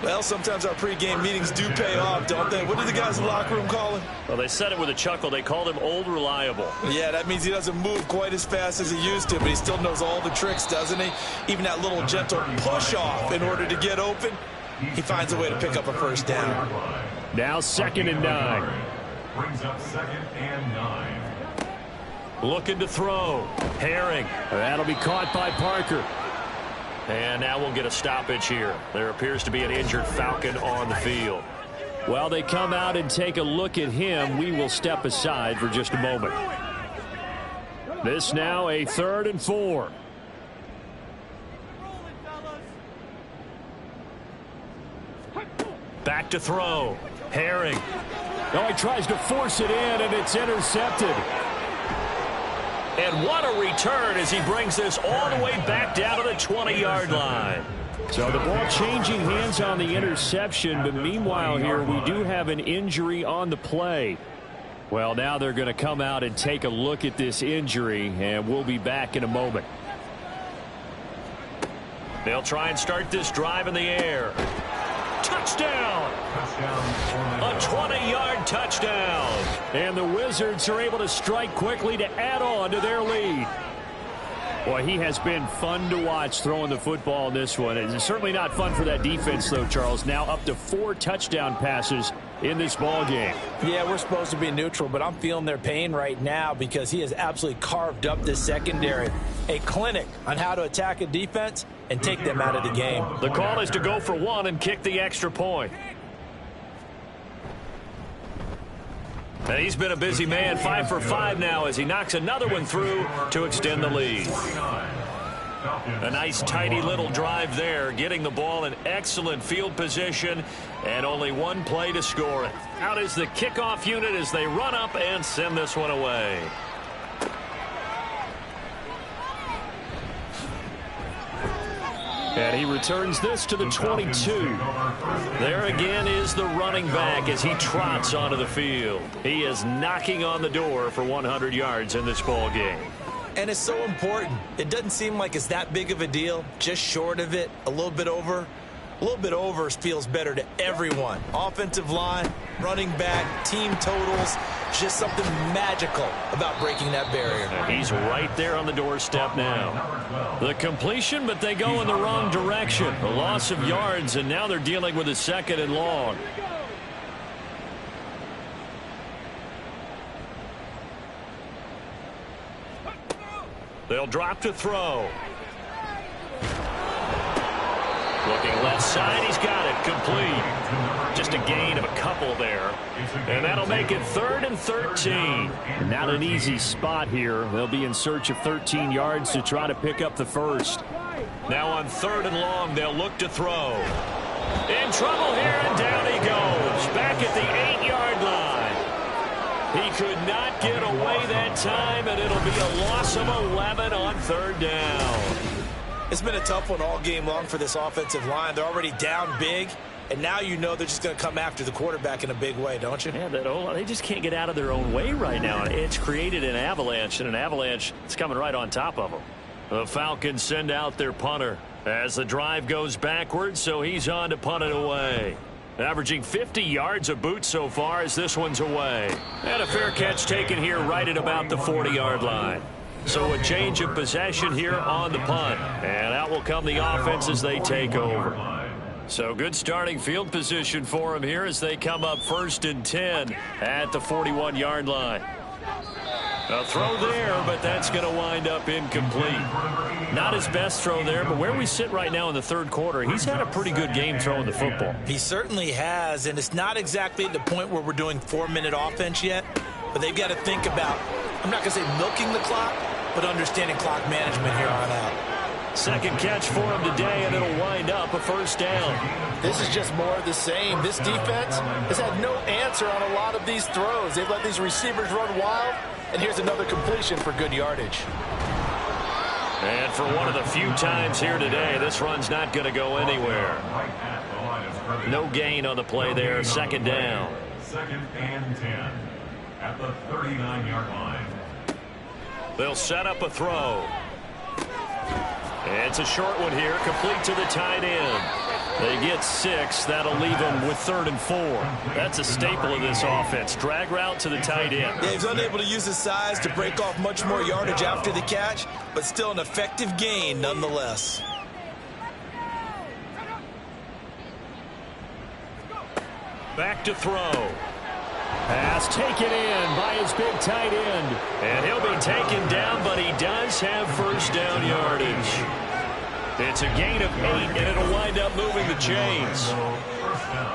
Well, sometimes our pregame meetings do pay off, don't they? What do the guys in the locker room call him? Well, they said it with a chuckle. They called him Old Reliable. Yeah, that means he doesn't move quite as fast as he used to, but he still knows all the tricks, doesn't he? Even that little gentle push-off in order to get open, he finds a way to pick up a 1st down. Now 2nd and 9. Brings up 2nd and 9. Looking to throw. Herring. That'll be caught by Parker. And now we'll get a stoppage here. There appears to be an injured Falcon on the field. While they come out and take a look at him, we will step aside for just a moment. This now a 3rd and 4. Back to throw. Herring. Oh, he tries to force it in, and it's intercepted. And what a return as he brings this all the way back down to the 20-yard line. So the ball changing hands on the interception, but meanwhile here we do have an injury on the play. Well, now they're going to come out and take a look at this injury, and we'll be back in a moment. They'll try and start this drive in the air. Touchdown! A 20-yard touchdown. And the Wizards are able to strike quickly to add on to their lead. Boy, he has been fun to watch throwing the football in this one. It's certainly not fun for that defense, though, Charles. Now up to 4 touchdown passes in this ball game. Yeah, we're supposed to be neutral, but I'm feeling their pain right now because he has absolutely carved up this secondary. a clinic on how to attack a defense and take them out of the game. The call is to go for one and kick the extra point. And he's been a busy man, 5 for 5 now as he knocks another one through to extend the lead. A nice tidy little drive there, getting the ball in excellent field position and only one play to score it. Out is the kickoff unit as they run up and send this one away. And he returns this to the 22. There again is the running back as he trots onto the field. He is knocking on the door for 100 yards in this ball game. And it's so important. It doesn't seem like it's that big of a deal. Just short of it, a little bit over. A little bit over feels better to everyone. Offensive line, running back, team totals. Just something magical about breaking that barrier. And he's right there on the doorstep now. The completion, but they go in the wrong direction. A loss of yards, and now they're dealing with a 2nd and long. They'll drop to throw. Looking left side, he's got it complete. Just a gain of a couple there. And that'll make it 3rd and 13. Not an easy spot here. They'll be in search of 13 yards to try to pick up the first. Now on 3rd and long, they'll look to throw. In trouble here, and down he goes. Back at the 8-yard line. He could not get away that time, and it'll be a loss of 11 on 3rd down. It's been a tough one all game long for this offensive line. They're already down big, and now you know they're just going to come after the quarterback in a big way, don't you? Yeah, they just can't get out of their own way right now. It's created an avalanche, and an avalanche is coming right on top of them. The Falcons send out their punter as the drive goes backwards, so he's on to punt it away. Averaging 50 yards a boot so far as this one's away. And a fair catch taken here right at about the 40-yard line. So a change of possession here on the punt. And out will come the offense as they take over. So good starting field position for them here as they come up 1st and 10 at the 41-yard line. A throw there, but that's going to wind up incomplete. Not his best throw there, but where we sit right now in the 3rd quarter, he's had a pretty good game throwing the football. He certainly has, and it's not exactly at the point where we're doing 4-minute offense yet, but they've got to think about, I'm not going to say milking the clock, but understanding clock management here on out. 2nd catch for him today, and it'll wind up a 1st down. This is just more of the same. This defense has had no answer on a lot of these throws. They've let these receivers run wild, and here's another completion for good yardage. And for one of the few times here today, this run's not going to go anywhere. No gain on the play there, 2nd down. 2nd and 10 at the 39-yard line. They'll set up a throw. It's a short one here, complete to the tight end. They get 6. That'll leave them with 3rd and 4. That's a staple of this offense. Drag route to the tight end. Yeah, he's unable to use his size to break off much more yardage after the catch, but still an effective gain nonetheless. Back to throw. Pass taken in by his big tight end. And he'll be taken down, but he does have 1st down yardage. It's a gain of 8, and it'll wind up moving the chains.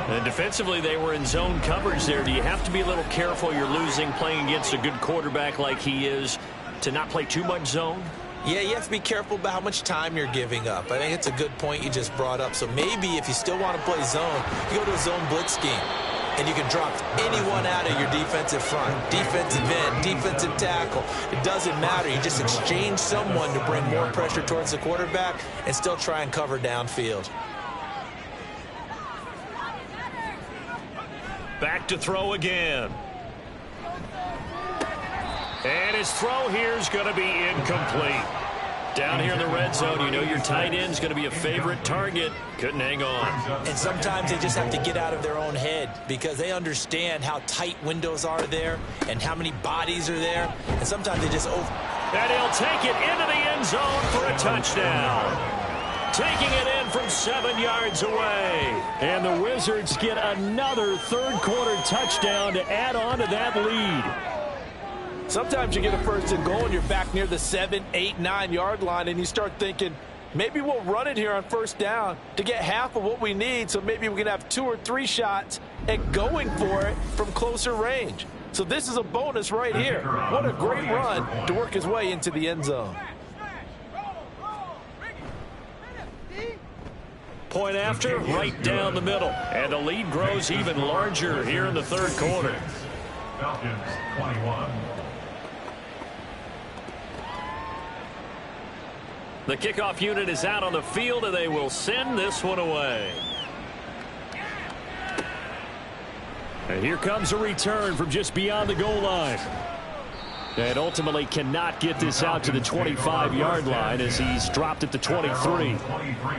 And defensively, they were in zone coverage there. Do you have to be a little careful? You're losing, playing against a good quarterback like he is, to not play too much zone? Yeah, you have to be careful about how much time you're giving up. I think it's a good point you just brought up. So maybe if you still want to play zone, you go to a zone blitz scheme. And you can drop anyone out of your defensive front, defensive end, defensive tackle. It doesn't matter. You just exchange someone to bring more pressure towards the quarterback and still try and cover downfield. Back to throw again. And his throw here is going to be incomplete. Down here in the red zone, you know your tight end is going to be a favorite target. Couldn't hang on. And sometimes they just have to get out of their own head because they understand how tight windows are there and how many bodies are there. And sometimes they just And he'll take it into the end zone for a touchdown. Taking it in from 7 yards away. And the Wizards get another 3rd quarter touchdown to add on to that lead. Sometimes you get a first and goal and you're back near the 7, 8, 9-yard line, and you start thinking, maybe we'll run it here on first down to get half of what we need, so maybe we can have 2 or 3 shots at going for it from closer range. So this is a bonus right here. What a great run to work his way into the end zone. Point after, right down the middle. And the lead grows even larger here in the third quarter. Falcons 21. The kickoff unit is out on the field, and they will send this one away. And here comes a return from just beyond the goal line. And ultimately cannot get this out to the 25-yard line as he's dropped at the 23.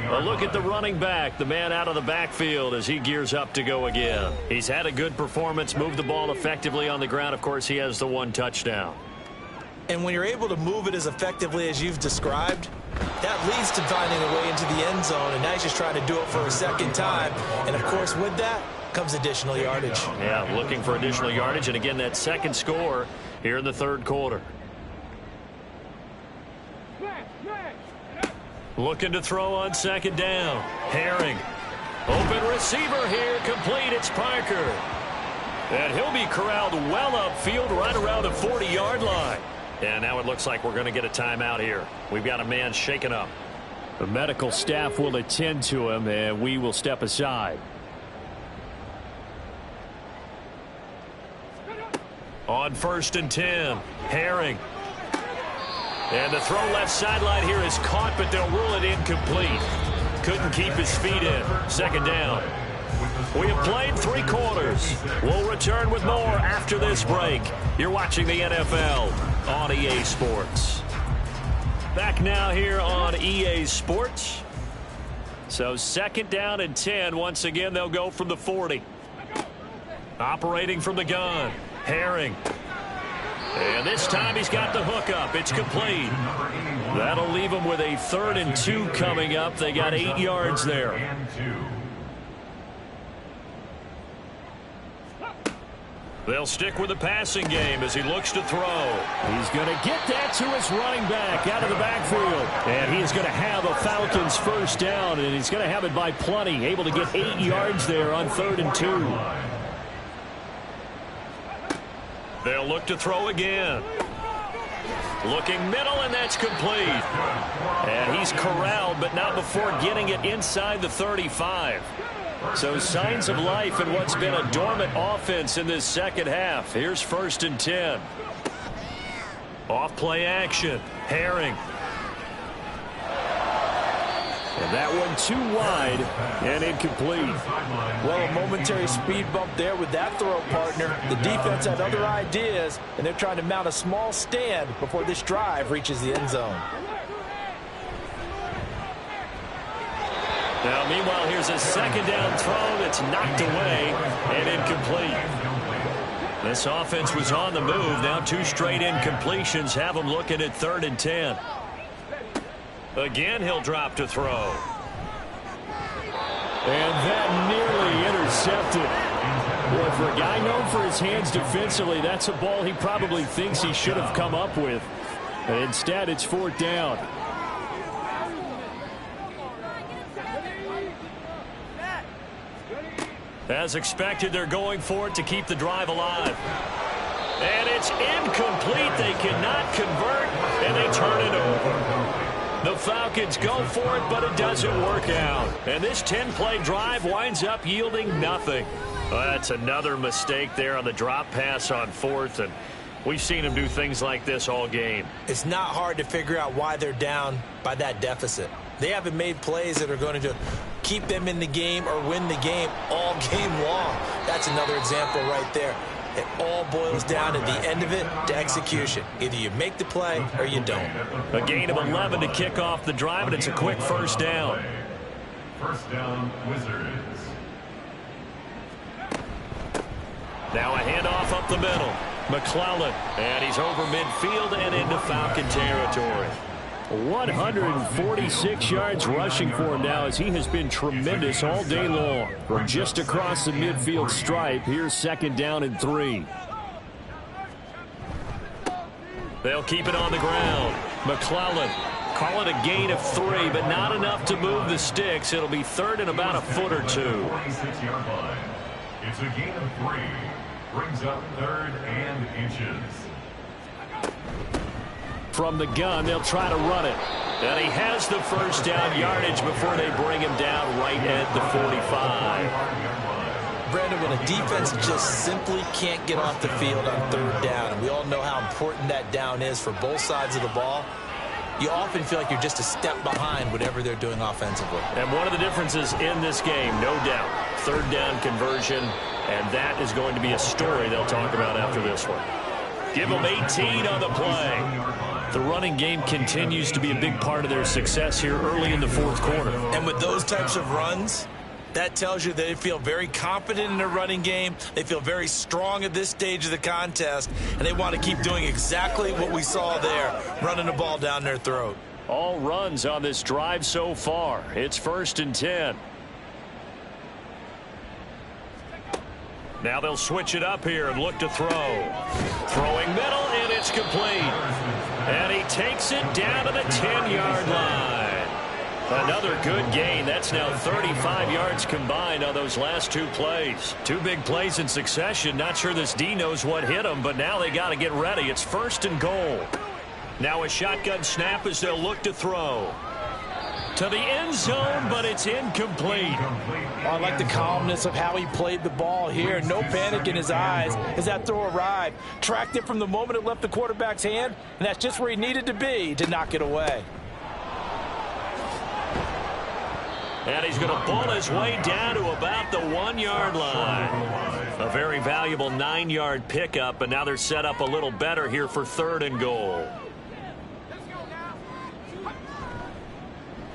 A look at the running back, the man out of the backfield as he gears up to go again. He's had a good performance, moved the ball effectively on the ground. Of course, he has the 1 touchdown. And when you're able to move it as effectively as you've described, that leads to finding a way into the end zone, and now he's just trying to do it for a second time. And, of course, with that comes additional yardage. Yeah, looking for additional yardage, and again, that second score here in the third quarter. Looking to throw on second down. Herring. Open receiver here, complete. It's Parker. And he'll be corralled well upfield right around the 40-yard line. And now it looks like we're going to get a timeout here. We've got a man shaken up. The medical staff will attend to him, and we will step aside. On 1st and 10, Herring. And the throw left sideline here is caught, but they'll rule it incomplete. Couldn't keep his feet in. Second down. We have played 3 quarters. We'll return with more after this break. You're watching the NFL on EA Sports. Back now here on EA Sports. So 2nd down and 10. Once again, they'll go from the 40. Operating from the gun. Herring. And this time he's got the hookup. It's complete. That'll leave him with a 3rd and 2 coming up. They got 8 yards there. They'll stick with the passing game as he looks to throw. He's going to get that to his running back out of the backfield. And he's going to have a Falcons first down, and he's going to have it by plenty. Able to get 8 yards there on 3rd and 2. They'll look to throw again. Looking middle, and that's complete. And he's corralled, but not before getting it inside the 35. So signs of life in what's been a dormant offense in this second half. Here's 1st and 10. Off play action. Herring. And that one too wide and incomplete. Well, a momentary speed bump there with that throw, partner. The defense had other ideas, and they're trying to mount a small stand before this drive reaches the end zone. Now, meanwhile, here's a 2nd down throw that's knocked away and incomplete. This offense was on the move. Now 2 straight incompletions have them looking at 3rd and 10. Again, he'll drop to throw. And that nearly intercepted. Boy, for a guy known for his hands defensively, that's a ball he probably thinks he should have come up with. And instead, it's 4th down. As expected, they're going for it to keep the drive alive. And it's incomplete. They cannot convert, and they turn it over. The Falcons go for it, but it doesn't work out. And this 10-play drive winds up yielding nothing. Well, that's another mistake there on the drop pass on 4th, and we've seen him do things like this all game. It's not hard to figure out why they're down by that deficit. They haven't made plays that are going to keep them in the game or win the game all game long. That's another example right there. It all boils down at the end of it to execution. Either you make the play or you don't. A gain of 11 to kick off the drive, and it's a quick 1st down. 1st down, Wizards. Now a handoff up the middle. McClellan, and he's over midfield and into Falcon territory. 146 yards rushing for him now as he has been tremendous all day long. From just across the midfield stripe, here's 2nd down and 3. They'll keep it on the ground. McClellan, call it a gain of 3, but not enough to move the sticks. It'll be third and about a foot or two. 46-yard line. It's a gain of 3. Brings up third and inches. From the gun, they'll try to run it. And he has the first down yardage before they bring him down right at the 45. Brandon, when a defense just simply can't get off the field on third down, and we all know how important that down is for both sides of the ball, you often feel like you're just a step behind whatever they're doing offensively. And one of the differences in this game, no doubt, third down conversion, and that is going to be a story they'll talk about after this one. Give them 18 on the play. The running game continues to be a big part of their success here early in the fourth quarter. And with those types of runs, that tells you they feel very confident in their running game. They feel very strong at this stage of the contest, and they want to keep doing exactly what we saw there, running the ball down their throat. All runs on this drive so far. It's 1st and 10. Now they'll switch it up here and look to throw. Throwing middle, and it's complete. And he takes it down to the 10-yard line. Another good gain. That's now 35 yards combined on those last 2 plays. 2 big plays in succession. Not sure this D knows what hit him, but now they got to get ready. It's 1st and goal. Now a shotgun snap as they'll look to throw. To the end zone, but it's incomplete. I like the calmness of how he played the ball here. No panic in his eyes as that throw arrived. Tracked it from the moment it left the quarterback's hand, and that's just where he needed to be to knock it away. And he's going to pull his way down to about the 1-yard line. A very valuable 9-yard pickup, and now they're set up a little better here for 3rd and goal.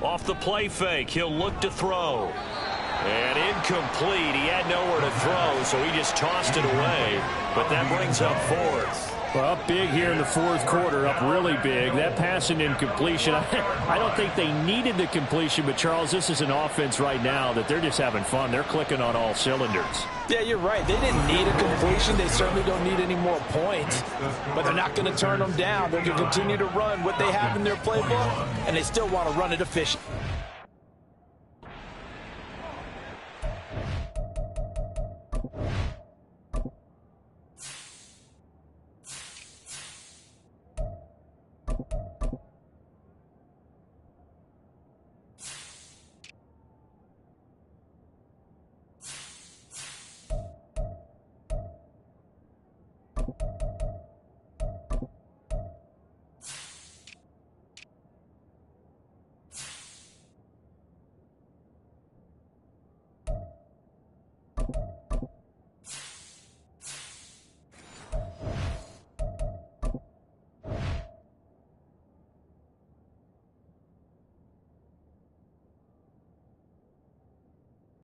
Off the play fake, he'll look to throw. And incomplete. He had nowhere to throw, so he just tossed it away. But that brings up 4th. Well, up big here in the fourth quarter, up really big. That pass and incompletion, I don't think they needed the completion, but, Charles, this is an offense right now that they're just having fun. They're clicking on all cylinders. Yeah, you're right. They didn't need a completion. They certainly don't need any more points. But they're not going to turn them down. They're going to continue to run what they have in their playbook, and they still want to run it efficient.